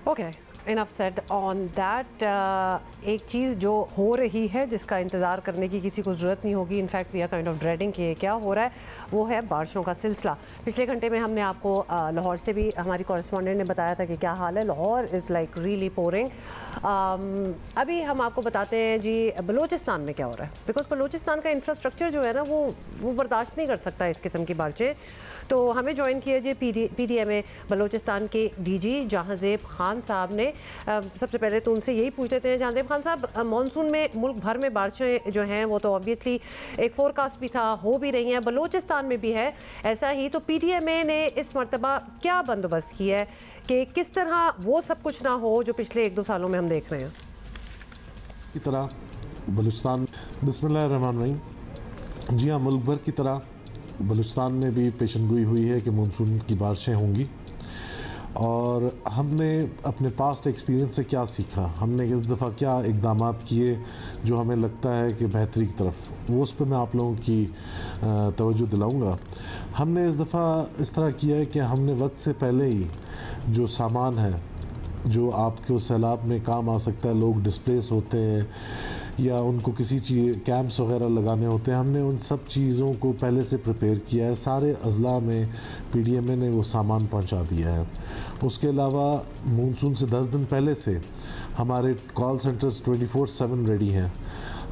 Okay, enough said on that. एक चीज़ जो हो रही है जिसका इंतज़ार करने की किसी को ज़रूरत नहीं होगी, in fact we are kind of dreading कि क्या हो रहा है, वो है बारिशों का सिलसिला। पिछले घंटे में हमने आपको लाहौर से भी हमारी कॉरेस्पॉन्डेंट ने बताया था कि क्या हाल है। Lahore is like really pouring. अभी हम आपको बताते हैं जी बलूचिस्तान में क्या हो रहा है, बिकॉज बलूचिस्तान का इंफ्रास्ट्रक्चर जो है ना वो बर्दाश्त नहीं कर सकता इस किस्म की बारिशें। तो हमें ज्वाइन किया जी PTMA बलूचिस्तान के DG जहांजेब खान साहब ने। सबसे पहले तो उनसे यही पूछ लेते हैं जहांजेब खान साहब, मानसून में मुल्क भर में बारिशें जो हैं वो तो ऑब्वियसली एक फोरकास्ट भी था, हो भी रही हैं, बलूचिस्तान में भी है ऐसा ही। तो PTMA ने इस मरतबा क्या बंदोबस्त किया है कि किस तरह वो सब कुछ ना हो जो पिछले 1-2 सालों में हम देख रहे हैं। की तरह बलूचिस्तान, बिस्मिल्लाहिर्रहमानिर्रहीम, जी हाँ, मुल्क भर की तरह बलूचिस्तान में भी पेशनगोई हुई है कि मानसून की बारिशें होंगी। और हमने अपने पास्ट एक्सपीरियंस से क्या सीखा, हमने इस दफ़ा क्या इक़दामात किए जो हमें लगता है कि बेहतरी की तरफ, वो उस पर मैं आप लोगों की तवज्जो दिलाऊंगा। हमने इस दफ़ा इस तरह किया है कि हमने वक्त से पहले ही जो सामान है जो आपको सैलाब में काम आ सकता है, लोग डिस्प्लेस होते हैं या उनको किसी चीज़ कैंप्स वगैरह लगाने होते हैं, हमने उन सब चीज़ों को पहले से प्रिपेयर किया है। सारे अज़ला में PTMA ने वो सामान पहुंचा दिया है। उसके अलावा मानसून से 10 दिन पहले से हमारे कॉल सेंटर्स 24/7 रेडी हैं।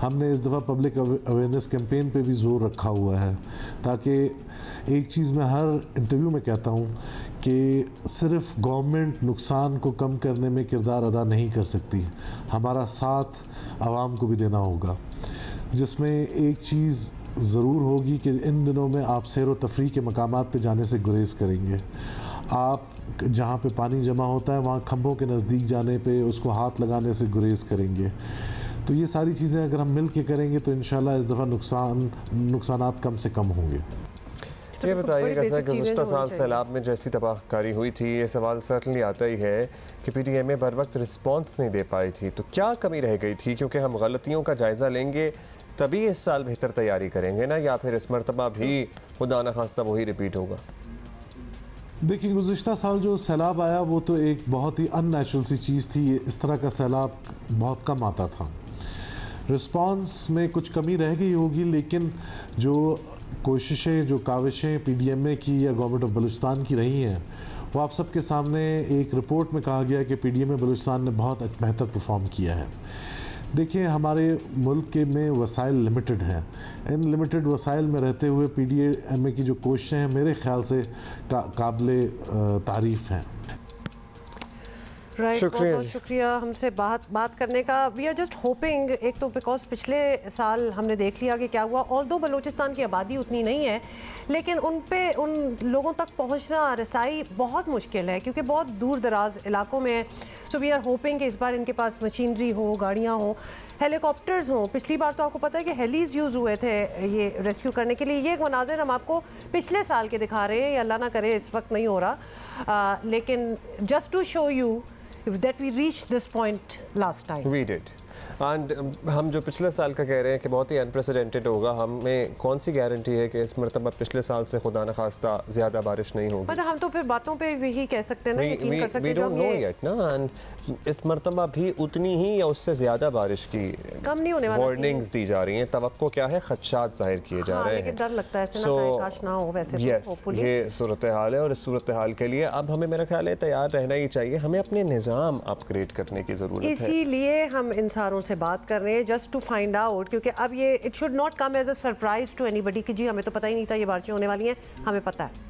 हमने इस दफ़ा पब्लिक अवेयरनेस कैंपेन पे भी ज़ोर रखा हुआ है, ताकि एक चीज़ मैं हर इंटरव्यू में कहता हूँ कि सिर्फ गवर्नमेंट नुकसान को कम करने में किरदार अदा नहीं कर सकती, हमारा साथ आवाम को भी देना होगा, जिसमें एक चीज़ ज़रूर होगी कि इन दिनों में आप सैर व तफरीह के मकामात पे जाने से गुरेज़ करेंगे। आप जहाँ पे पानी जमा होता है वहाँ खंभों के नज़दीक जाने पे उसको हाथ लगाने से गुरेज़ करेंगे। तो ये सारी चीज़ें अगर हम मिल के करेंगे तो इंशाल्लाह इस दफ़ा नुकसानात कम से कम होंगे। ये बताइएगा सर, गुज़श्ता साल सैलाब में जैसी तबाहकारी हुई थी, ये सवाल सर्टनली आता ही है कि PTMA बर वक्त रिस्पॉन्स नहीं दे पाई थी, तो क्या कमी रह गई थी? क्योंकि हम गलतियों का जायज़ा लेंगे तभी इस साल बेहतर तैयारी करेंगे ना, या फिर इस मरतबा भी खुदा न खास्ता वही रिपीट होगा? देखिए, गुज़श्ता साल जो सैलाब आया वो तो एक बहुत ही अननेचुरल सी चीज़ थी। इस तरह का सैलाब बहुत कम आता था। रिस्पॉन्स में कुछ कमी रह गई होगी, लेकिन जो कोशिशें, जो काविशें PTMA की या गवर्नमेंट ऑफ बलूचिस्तान की रही हैं, वो आप सबके सामने एक रिपोर्ट में कहा गया कि PTMA बलूचिस्तान ने बहुत बेहतर परफॉर्म किया है। देखिए, हमारे मुल्क के में वसाइल लिमिटेड हैं। इन लिमिटेड वसाइल में रहते हुए PTMA की जो कोशिशें हैं मेरे ख़्याल से काबिल तारीफ़ हैं। राइट, बहुत शुक्रिया हमसे बात करने का। वी आर जस्ट होपिंग, एक तो बिकॉज पिछले साल हमने देख लिया कि क्या हुआ, ऑल्दो बलूचिस्तान की आबादी उतनी नहीं है, लेकिन उन लोगों तक पहुंचना, रसाई बहुत मुश्किल है क्योंकि बहुत दूर दराज इलाकों में है। सो वी आर होपिंग कि इस बार इनके पास मशीनरी हो, गाड़ियाँ हों, हेलीकॉप्टर्स हों। पिछली बार तो आपको पता है कि हेलीज यूज़ हुए थे ये रेस्क्यू करने के लिए। ये एक मनाजिर हम आपको पिछले साल के दिखा रहे हैं, या अल्लाह ना करे इस वक्त नहीं हो रहा, लेकिन just to show you that we reached this point last time. We did. And हम जो पिछले साल का कह रहे हैं कि बहुत ही अनप्रेसिडेंटेड होगा, हमें कौन सी गारंटी है कि इस मरतबा पिछले साल से खुदा न खास्ता ज़्यादा बारिश नहीं होगी? मतलब हम तो फिर बातों पे भी कह सकते हैं ना, यकीन कर सकते हैं। We don't know yet ना, एंड इस मरतबा भी उतनी ही या उससे ज़्यादा बारिश की कम नहीं होने वाला वार्निंग्स दी जा रही हैं। तवक्को क्या है, खदशात जाहिर किए जा रहे हैं। डर लगता है ऐसे ना, काश ना हो। वैसे यस, ये सूरत हाल है और इस सूरत हाल के लिए अब हमें, मेरा ख्याल है, तैयार रहना ही चाहिए। हमें अपने निज़ाम अपग्रेड करने की ज़रूरत है। इसीलिए हम इन सारों से बात कर रहे हैं जस्ट टू फाइंड आउट, क्योंकि अब ये it should not come as a surprise to anybody कि जी हमें तो पता ही नहीं था ये बारिशें होने वाली हैं। हमें पता है।